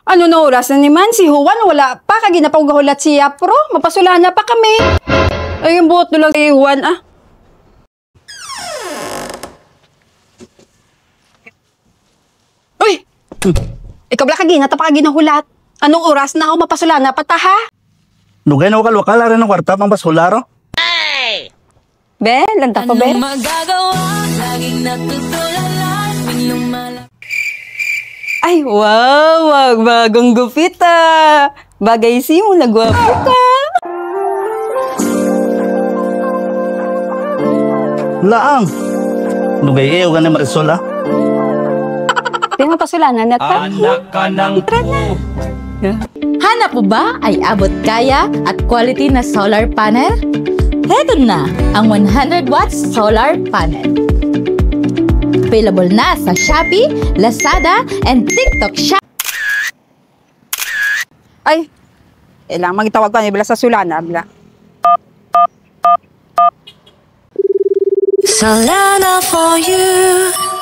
Ano na oras na naman? Si Juan wala pa. Kaginapaw-gahulat siya, pro. Mapasula na pa kami. Ay, yung buot lang si Juan, ah. Uy! Ikaw wala kaginata pa kaginahulat. Anong oras na ako mapasula na pa ta, ha? Lugay na wakal-wakal rin ng kwarta pang basularo. Be, lanta ko, be. Ay, wow! Wag bagong gupit, ah. Bagay si mo, nagwapo ka. Laang. Lugay kayo ka na Marisol, ah. Di mapasulanan na ta. Anak ka ng Hanap mo ba ay abot kaya at quality na solar panel? Heto na ang 100 watts solar panel. Available na sa Shopee, Lazada, and TikTok Shop. Ay, ilang magtawag pa nila sa sulana, bla. Solana for you.